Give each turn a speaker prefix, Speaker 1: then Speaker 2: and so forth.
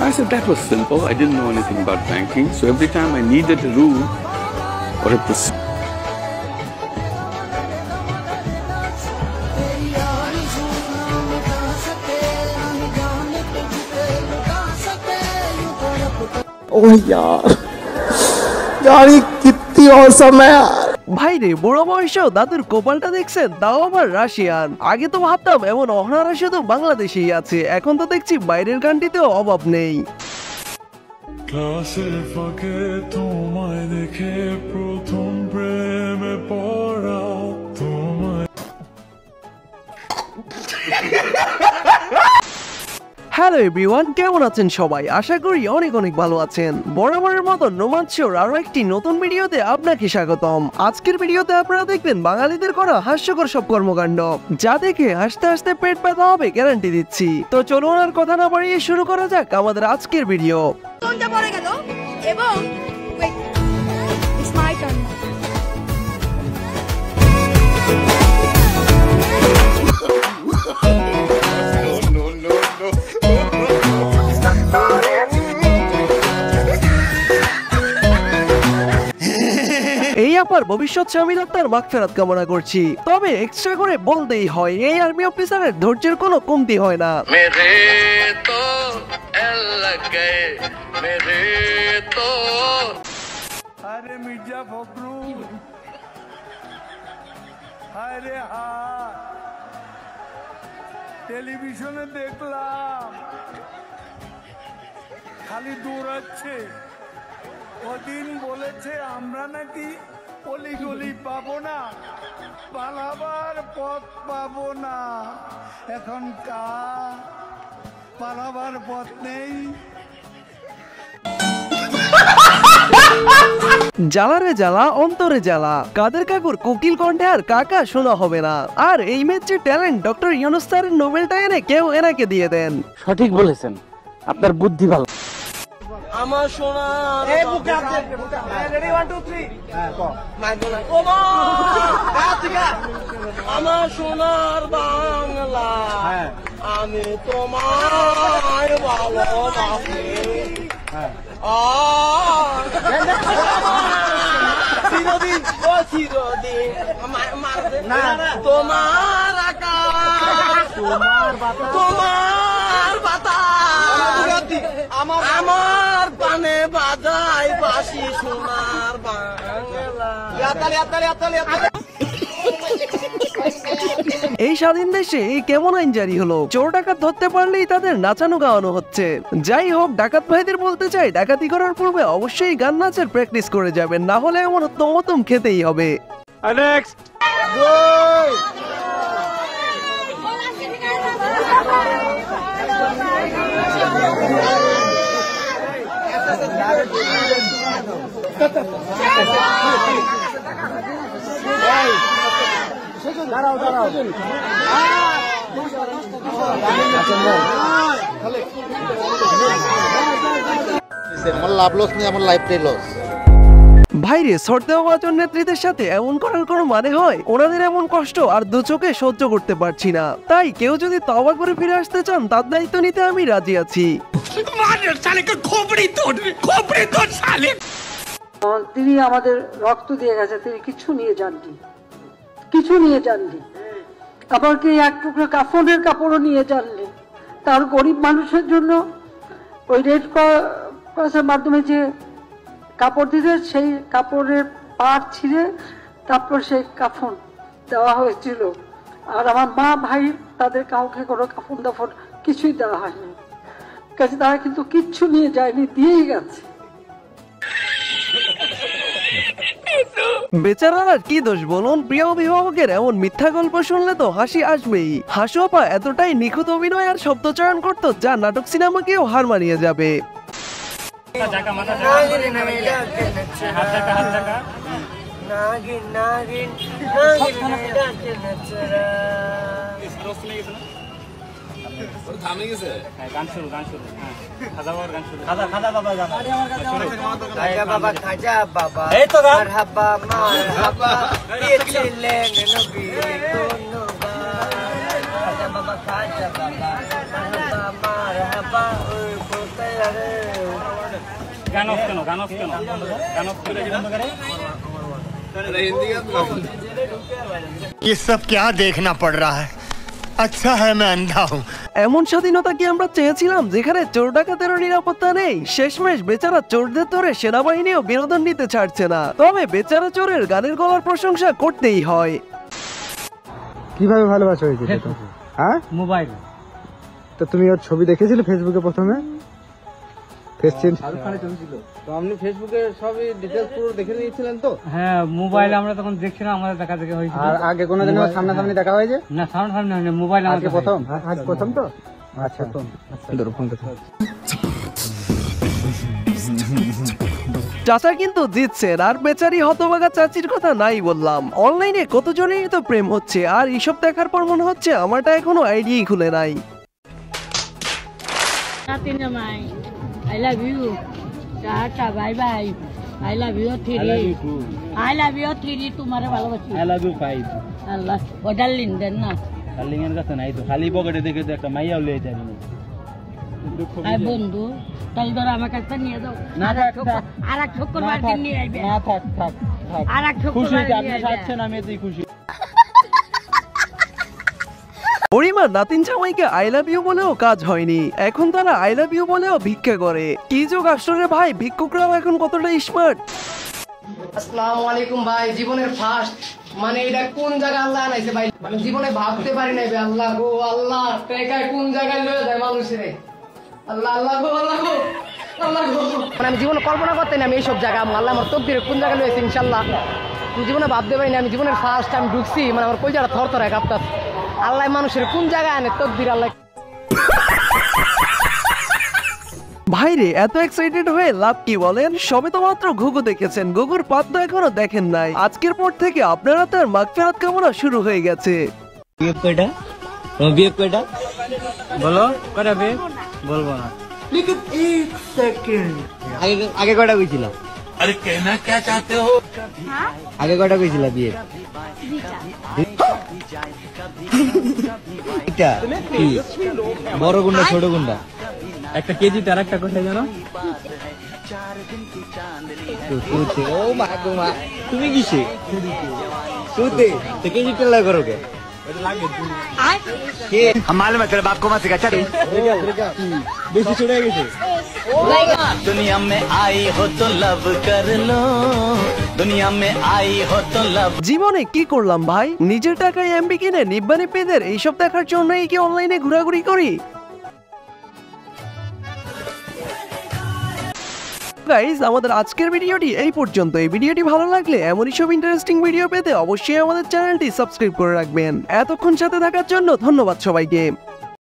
Speaker 1: I said that was simple. I didn't know anything about banking. So every time I needed a rule or a procedure,
Speaker 2: ओह यार यार ये कितनी awesome है यार
Speaker 3: ভাই রে বড় বয়সেও দাদুর কপালটা দেখছেন, তাও আবার রাশিয়ান। আগে তো ভাবতাম এমন অহনারা শুধু বাংলাদেশেই আছে, এখন তো দেখছি বাইরের কান্ট্রিতেও অভাব নেই।
Speaker 4: ক্লাসের ফাঁকে তোমায় দেখে প্রথম প্রেমে পড়া তোমায়।
Speaker 3: হ্যালো এভরিওয়ান, কেমন আছেন সবাই? আশা করি অনেক অনেক ভালো আছেন। বরাবরের মতো রোমাঞ্চর আরো একটি নতুন ভিডিওতে আপনাকে স্বাগতম। আজকের ভিডিওতে আপনারা দেখবেন বাঙালিদের করা হাস্যকর সব কর্মকাণ্ড, যা দেখে হাসতে হাসতে পেট ব্যথা হবে গ্যারান্টি দিচ্ছি। তো চলুন আর কথা না বাড়িয়ে শুরু করা যাক আমাদের আজকের ভিডিও।
Speaker 5: ফোনটা পড়ে গেল এবং ইটস মাই টার্ন।
Speaker 3: এই আপার ভবিষ্যৎ স্বামী ডাক্তার মাগফিরাত কামনা করছি। তবে এক্সট্রা করে বলতেই হয়, এই আর্মি অফিসারের ধৈর্যের কোনো কমতি হয় না।
Speaker 6: মেরে তো এলাকে মেরে তো
Speaker 4: আরে মির্জা ফখরুল, আরে হায় টেলিভিশনে দেখলাম খালি দৌড়াচ্ছে। ওদিন বলেছে আমরা নাকি অলি গলি পাবো না, পালাবার পথ পাবো না। এখন পালাবার পথ নেই।
Speaker 3: জ্বালারে জ্বালা অন্তরে জ্বালা, কাদের কাকুর কোকিল কণ্ঠে আর কাকা শোনা হবে না। আর এই ম্যাচের ট্যালেন্ট ডক্টর ইউনুস স্যারের নোবেলটা এনে কেউ এনাকে দিয়ে দেন।
Speaker 2: সঠিক বলেছেন, আপনার বুদ্ধি ভালো।
Speaker 6: আমার সোনা আমার সোনার বাংলা, আমি তোমার ভালোবাসি। চিরদিন ও চিরদিন তোমার আকাশ, তোমার বাতাস, আমার পানে বাজাই বাসি সোনার বাংলা।
Speaker 3: এই স্বাধীন দেশে এই কেমন আইন জারি হলো? চোর ডাকাত ধরতে পারলেই তাদের নাচানো গাওয়ানো হচ্ছে। যাই হোক, ডাকাত ভাইদের বলতে চাই, ডাকাতি করার পূর্বে অবশ্যই গান নাচের প্র্যাকটিস করে যাবেন, না হলে এমন তমতম খেতেই হবে।
Speaker 2: নেক্সট দাঁড়াও দাঁড়াও
Speaker 7: আমার লাভ লস নেই, আমার লাইফটাই লস।
Speaker 3: ভাইরে, সর্দাওয়াজন নেতৃত্বের সাথে এমন করার কোনো মানে হয়? ওনাদের এমন কষ্ট আর দু চোখে সহ্য করতে পারছি না। তাই কেউ যদি তওবা করে ফিরে আসতে চান, তার দায়িত্ব নিতে আমি রাজি আছি।
Speaker 8: তিনি আমাদের রক্ত দিয়ে গেছে, তিনি কিছু নিয়ে যাননি, কিছু নিয়ে যাননি। আমাকে এক টুকরো কাফনের কাপড়ও নিয়ে যাননি। তার গরিব মানুষের জন্য ওই রেড ক্রসের মাধ্যমে যে কাপড় দিতে, সেই কাপড়ের পাড় ছিঁড়ে তারপর সেই কাফন দেওয়া হয়েছিল। আর আমার মা ভাই তাদের কাউকে কোনো কাফন দাফন কিছুই দেওয়া হয়নি। কাজে তারা কিন্তু কিচ্ছু নিয়ে যায়নি, দিয়েই গেছে।
Speaker 3: বেচারার কি দোষ বলুন? প্রিয় অভিভাবকের এমন মিথ্যা গল্প শুনলে তো হাসি আসবেই। হাসু আপা এতটাই নিখুঁত অভিনয় আর শব্দচয়ন করতো, যা নাটক সিনেমাকেও হার মানিয়ে যাবে।
Speaker 6: থামে গেছে গান শুরু খাজা বাবার গান শুরু খাজা বাবা গান খাজা বাবা খাজা বাবা এই তো গান মারহাবা মারহাবা দিয়েছিলেন নবী ধন্যবাদ খাজা বাবা মারহাবা মারহাবা ওই কোথায় গান অফ কেন গান অফ কেন গান অফ করে বন্ধ করে
Speaker 9: ये सब क्या देखना पड़ रहा है अच्छा है मैं अंधा हूँ
Speaker 3: এমন স্বাধীনতা কি আমরা চেয়েছিলাম যেখানে চোর ডাকাতেরও নিরাপত্তা নেই? শেষমেশ বেচারা চোরদের ধরে সেনাবাহিনীও বিনোদন নিতে ছাড়ছে না। তবে বেচারা চোরের গানের গলার প্রশংসা করতেই হয়।
Speaker 2: কিভাবে ভালোবাসা হয়েছে হ্যাঁ
Speaker 6: মোবাইল
Speaker 2: তো তুমি ওর ছবি দেখেছিলে ফেসবুকে প্রথমে ফেস চেঞ্জ
Speaker 10: তো আপনি ফেসবুকে সবই ডিটেইলস পুরো দেখে নিয়েছিলেন তো?
Speaker 6: হ্যাঁ মোবাইলে আমরা তখন দেখছিলাম আমাদের দেখা দেখে হয়েছিল।
Speaker 2: আর আগে কোনোদিন ওর সামনাসামনি দেখা হয়েছে?
Speaker 6: না সামনাসামনি হয়নি, মোবাইল
Speaker 2: আজকে প্রথম? আজ প্রথম তো আচ্ছা ধরো ফোন করতে।
Speaker 3: চাচা কিন্তু জিতছেন, আর বেচারি হতভাগা চাচির কথা নাই বললাম। অনলাইনে কতজনেরই তো প্রেম হচ্ছে, আর এইসব দেখার পর মনে হচ্ছে আমারটা এখনো আইডিয়াই খুলে নাই।
Speaker 8: I love you. Tata, bye bye. I love you three. I love you three. तुम्हारे ভালোবাসি।
Speaker 6: I love you 5
Speaker 8: আল্লাহ ও ডার্লিং দেন না।
Speaker 6: ডার্লিং এর কাছে নাই তো, খালি পকেটে দেখে তো একটা মাইয়াও লয়ে যায় না।
Speaker 8: আই বন্ধু তাহলে ধর আমার কাছে নিয়ে যাও।
Speaker 6: না
Speaker 8: আর এক ঠোকর মারতে নিয়ে আইবে।
Speaker 6: না থাক থাক থাক।
Speaker 8: আর এক ঠোকর
Speaker 6: খুশি
Speaker 8: মারতে
Speaker 6: আপনি
Speaker 8: নিয়ে আইবে।
Speaker 6: যাচ্ছেন, আমি এতেই খুশি।
Speaker 3: পরিমা নাতিন জামাইকে আই লাভ ইউ বলেও কাজ হয়নি, এখন তারা আই লাভ ইউ বলেও ভিক্ষা করে। কি যোগ আসলে ভাই, ভিক্ষুকরাও এখন কতটা স্মার্ট।
Speaker 11: আসসালামু আলাইকুম ভাই, জীবনের ফার্স্ট মানে এটা কোন জায়গা আল্লাহ আনাইছে ভাই, মানে জীবনে ভাবতে পারি নাই ভাই। আল্লাহ গো আল্লাহ, টাকায় কোন জায়গায় লয়ে যায় মানুষের। আল্লাহ আল্লাহ গো আল্লাহ গো আল্লাহ গো, মানে আমি জীবনে কল্পনা করতে না আমি এইসব জায়গা। আল্লাহ আমার তকদিরে কোন জায়গায় লয়েছে ইনশাল্লাহ আমি জীবনে ভাবতে পারি না। আমি জীবনের ফার্স্ট টাইম ঢুকছি, মানে আমার কই জায়গা থর থর কাঁপতাছে। আল্লাহ মানুষের কোন জায়গায় আনে তকদির আল্লাহ।
Speaker 3: ভাইরে এত এক্সাইটেড হয়ে লাভ কি বলেন? সবে তো মাত্র ঘুঘু দেখেছেন, ঘুঘুর পাত্তা এখনো দেখেন নাই। আজকের পর থেকে আপনারা তার মাগফিরাত কামনা শুরু হয়ে গেছে।
Speaker 6: বিয়ে কয়টা? বিয়ে কয়টা? বলো কয়টা বিয়ে? বলবো না।
Speaker 11: लेकिन एक सेकंड
Speaker 10: আগে কয়টা কইছিল?
Speaker 4: अरे कहना क्या चाहते हो?
Speaker 10: আগে কয়টা কইছিল বিয়ে? এটা কি বড় গুন্ডা ছোট গুন্ডা?
Speaker 6: একটা কেজি তার একটা কোথায় জানো?
Speaker 10: ও মা গো মা, তুমি কিসে তুতে তো কেজি টেলা করো কে? हम मालूम है तेरे बाप को मत सिखा चल
Speaker 6: বেশি চড়ে গেছে।
Speaker 12: दुनिया में आई हो तो लव कर लो, दुनिया में आई हो तो लव।
Speaker 3: জীবনে কি করলাম ভাই, নিজের টাকায় এমবি কিনে নিব্বানি পেদের এইসব দেখার জন্যই কি অনলাইনে ঘোরাঘুরি করি? গাইস আমাদের আজকের ভিডিওটি এই পর্যন্ত। এই ভিডিওটি ভালো লাগলে এমনই সব ইন্টারেস্টিং ভিডিও পেতে অবশ্যই আমাদের চ্যানেলটি সাবস্ক্রাইব করে রাখবেন। এতক্ষণ সাথে থাকার জন্য ধন্যবাদ সবাইকে।